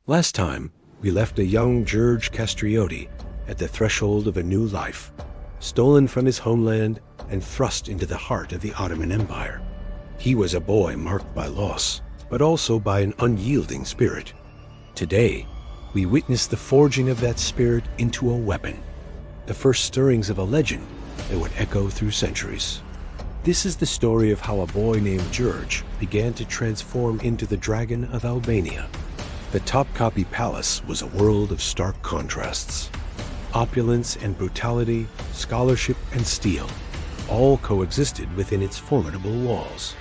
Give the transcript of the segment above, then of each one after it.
Last time, we left a young Gjergj Castrioti at the threshold of a new life, stolen from his homeland and thrust into the heart of the Ottoman Empire. He was a boy marked by loss, but also by an unyielding spirit. Today, we witness the forging of that spirit into a weapon, the first stirrings of a legend that would echo through centuries. This is the story of how a boy named Gjergj began to transform into the Dragon of Arbëria. The Topkapi Palace was a world of stark contrasts. Opulence and brutality, scholarship and steel, all coexisted within its formidable walls.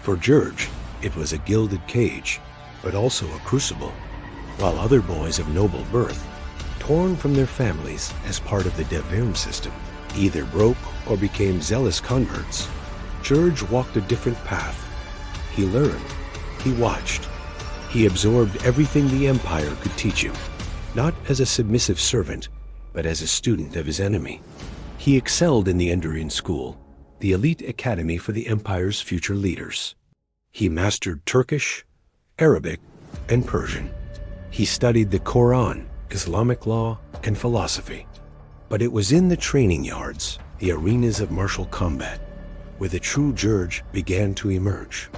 For Gjergj, it was a gilded cage, but also a crucible, while other boys of noble birth, torn from their families as part of the devrim system, either broke or became zealous converts. Gjergj walked a different path. He learned, he watched, he absorbed everything the Empire could teach him, not as a submissive servant, but as a student of his enemy. He excelled in the Endurian school, the elite academy for the Empire's future leaders. He mastered Turkish, Arabic, and Persian. He studied the Quran, Islamic law, and philosophy. But it was in the training yards, the arenas of martial combat, where the true Gjergj began to emerge.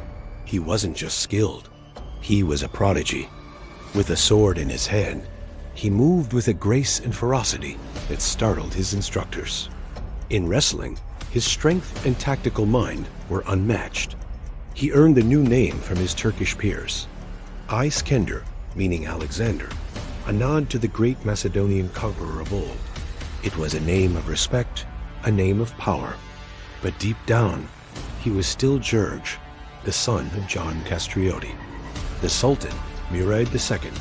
He wasn't just skilled, he was a prodigy. With a sword in his hand, he moved with a grace and ferocity that startled his instructors. In wrestling, his strength and tactical mind were unmatched. He earned a new name from his Turkish peers, Iskender, meaning Alexander, a nod to the great Macedonian conqueror of old. It was a name of respect, a name of power. But deep down, he was still Gjergj, the son of John Castrioti. The Sultan, Murad II,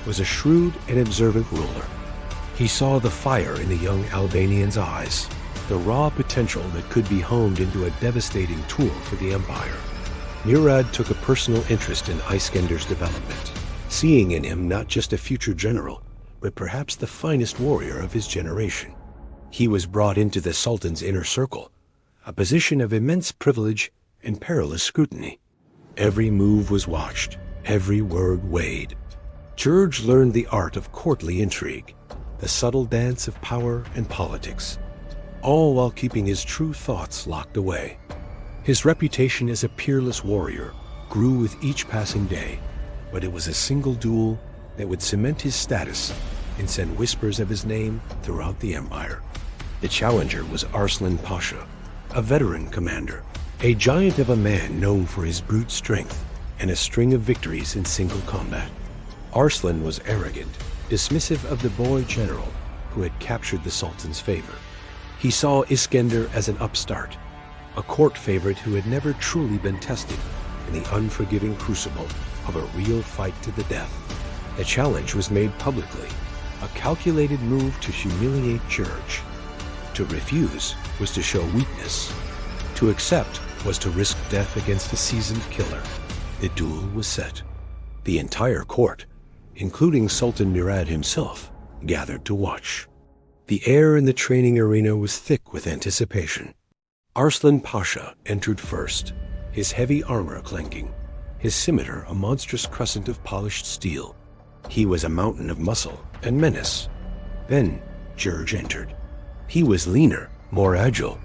was a shrewd and observant ruler. He saw the fire in the young Albanian's eyes, the raw potential that could be honed into a devastating tool for the empire. Murad took a personal interest in Iskender's development, seeing in him not just a future general, but perhaps the finest warrior of his generation. He was brought into the Sultan's inner circle, a position of immense privilege and perilous scrutiny. Every move was watched, every word weighed. Gjergj learned the art of courtly intrigue, the subtle dance of power and politics, all while keeping his true thoughts locked away. His reputation as a peerless warrior grew with each passing day, but it was a single duel that would cement his status and send whispers of his name throughout the empire. The challenger was Arslan Pasha, a veteran commander, a giant of a man known for his brute strength and a string of victories in single combat. Arslan was arrogant, dismissive of the boy general who had captured the Sultan's favor. He saw Iskender as an upstart, a court favorite who had never truly been tested in the unforgiving crucible of a real fight to the death. The challenge was made publicly, a calculated move to humiliate Gjergj. To refuse was to show weakness. To accept was to risk death against a seasoned killer. The duel was set. The entire court, including Sultan Murad himself, gathered to watch. The air in the training arena was thick with anticipation. Arslan Pasha entered first, his heavy armor clanking, his scimitar a monstrous crescent of polished steel. He was a mountain of muscle and menace. Then Gjergj entered. He was leaner, more agile.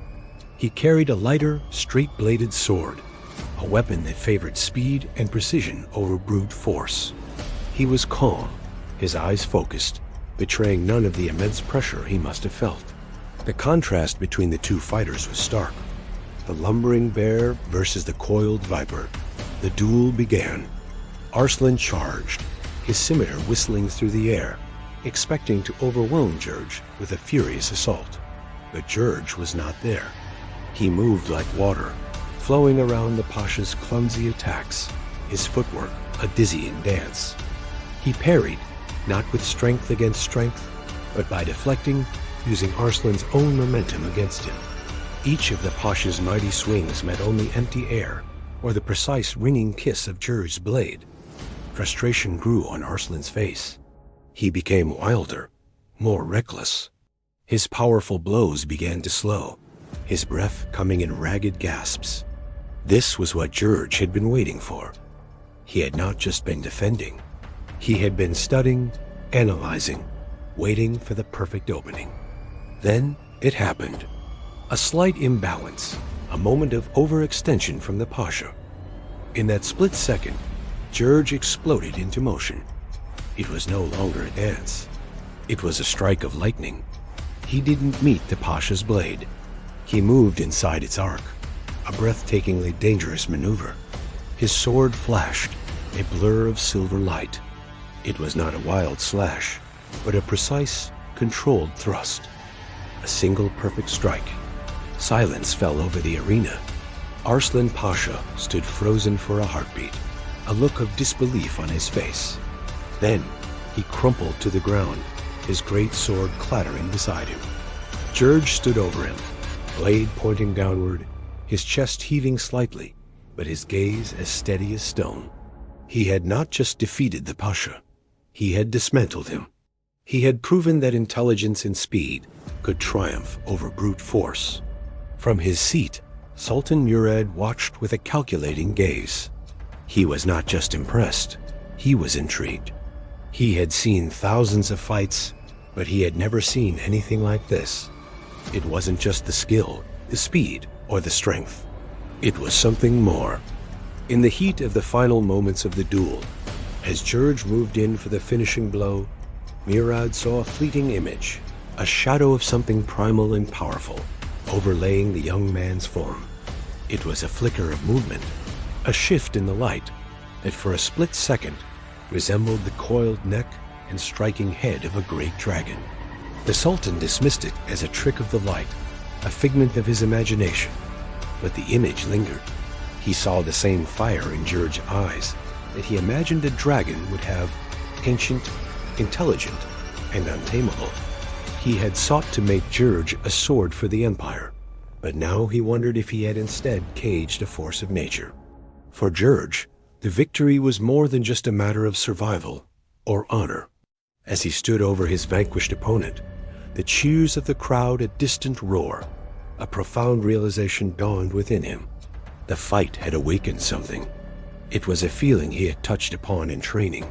He carried a lighter, straight-bladed sword, a weapon that favored speed and precision over brute force. He was calm, his eyes focused, betraying none of the immense pressure he must have felt. The contrast between the two fighters was stark. The lumbering bear versus the coiled viper. The duel began. Arslan charged, his scimitar whistling through the air, expecting to overwhelm Gjergj with a furious assault. But Gjergj was not there. He moved like water, flowing around the Pasha's clumsy attacks, his footwork a dizzying dance. He parried, not with strength against strength, but by deflecting, using Arslan's own momentum against him. Each of the Pasha's mighty swings met only empty air, or the precise ringing kiss of Gjergj's blade. Frustration grew on Arslan's face. He became wilder, more reckless. His powerful blows began to slow, his breath coming in ragged gasps. This was what Gjergj had been waiting for. He had not just been defending. He had been studying, analyzing, waiting for the perfect opening. Then it happened. A slight imbalance, a moment of overextension from the Pasha. In that split second, Gjergj exploded into motion. It was no longer a dance. It was a strike of lightning. He didn't meet the Pasha's blade. He moved inside its arc, a breathtakingly dangerous maneuver. His sword flashed, a blur of silver light. It was not a wild slash, but a precise, controlled thrust. A single perfect strike. Silence fell over the arena. Arslan Pasha stood frozen for a heartbeat, a look of disbelief on his face. Then he crumpled to the ground, his great sword clattering beside him. Gjergj stood over him, blade pointing downward, his chest heaving slightly, but his gaze as steady as stone. He had not just defeated the Pasha, he had dismantled him. He had proven that intelligence and speed could triumph over brute force. From his seat, Sultan Murad watched with a calculating gaze. He was not just impressed, he was intrigued. He had seen thousands of fights, but he had never seen anything like this. It wasn't just the skill, the speed, or the strength. It was something more. In the heat of the final moments of the duel, as Gjergj moved in for the finishing blow, Murad saw a fleeting image, a shadow of something primal and powerful, overlaying the young man's form. It was a flicker of movement, a shift in the light that for a split second resembled the coiled neck and striking head of a great dragon. The Sultan dismissed it as a trick of the light, a figment of his imagination, but the image lingered. He saw the same fire in Gjergj's eyes that he imagined a dragon would have, ancient, intelligent, and untamable. He had sought to make Gjergj a sword for the Empire, but now he wondered if he had instead caged a force of nature. For Gjergj, the victory was more than just a matter of survival or honor. As he stood over his vanquished opponent, the cheers of the crowd a distant roar. A profound realization dawned within him. The fight had awakened something. It was a feeling he had touched upon in training,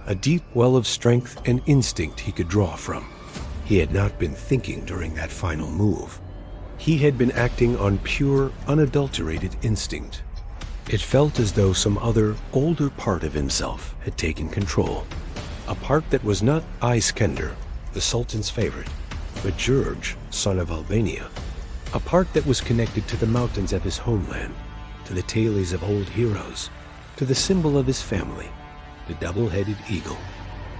a deep well of strength and instinct he could draw from. He had not been thinking during that final move. He had been acting on pure, unadulterated instinct. It felt as though some other, older part of himself had taken control. A part that was not Iskander, the Sultan's favorite, but Gjergj, son of Albania. A part that was connected to the mountains of his homeland, to the tales of old heroes, to the symbol of his family, the double-headed eagle.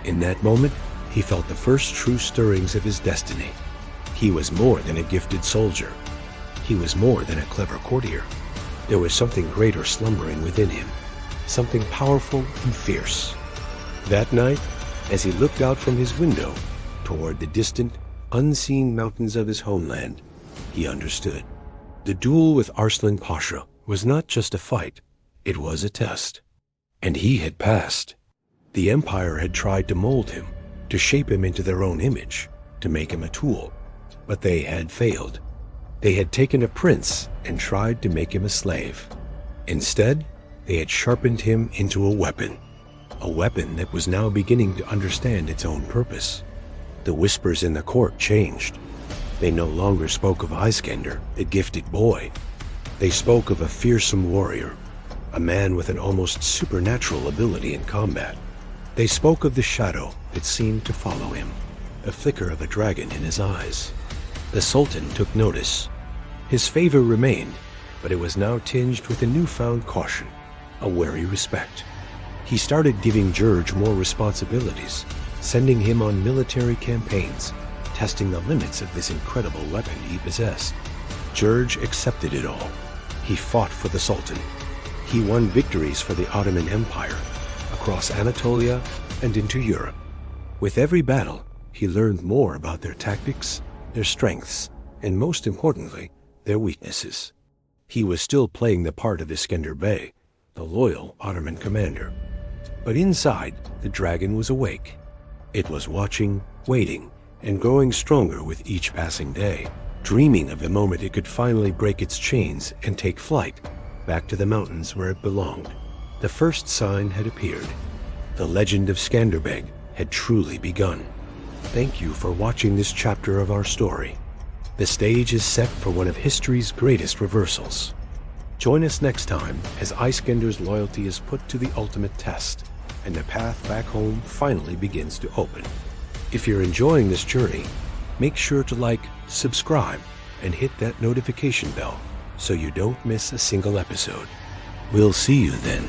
In that moment, he felt the first true stirrings of his destiny. He was more than a gifted soldier. He was more than a clever courtier. There was something greater slumbering within him, something powerful and fierce. That night, as he looked out from his window toward the distant, unseen mountains of his homeland, he understood. The duel with Arslan Pasha was not just a fight, it was a test. And he had passed. The Empire had tried to mold him, to shape him into their own image, to make him a tool. But they had failed. They had taken a prince and tried to make him a slave. Instead, they had sharpened him into a weapon that was now beginning to understand its own purpose. The whispers in the court changed. They no longer spoke of Iskander, the gifted boy. They spoke of a fearsome warrior, a man with an almost supernatural ability in combat. They spoke of the shadow that seemed to follow him, a flicker of a dragon in his eyes. The Sultan took notice. His favor remained, but it was now tinged with a newfound caution, a wary respect. He started giving Gjergj more responsibilities, sending him on military campaigns, testing the limits of this incredible weapon he possessed. Gjergj accepted it all. He fought for the Sultan. He won victories for the Ottoman Empire, across Anatolia and into Europe. With every battle, he learned more about their tactics, their strengths, and most importantly, their weaknesses. He was still playing the part of Skanderbeg, the loyal Ottoman commander. But inside, the dragon was awake. It was watching, waiting, and growing stronger with each passing day, dreaming of the moment it could finally break its chains and take flight back to the mountains where it belonged. The first sign had appeared. The legend of Skanderbeg had truly begun. Thank you for watching this chapter of our story. The stage is set for one of history's greatest reversals. Join us next time as Icekender's loyalty is put to the ultimate test, and the path back home finally begins to open. If you're enjoying this journey, make sure to like, subscribe, and hit that notification bell so you don't miss a single episode. We'll see you then.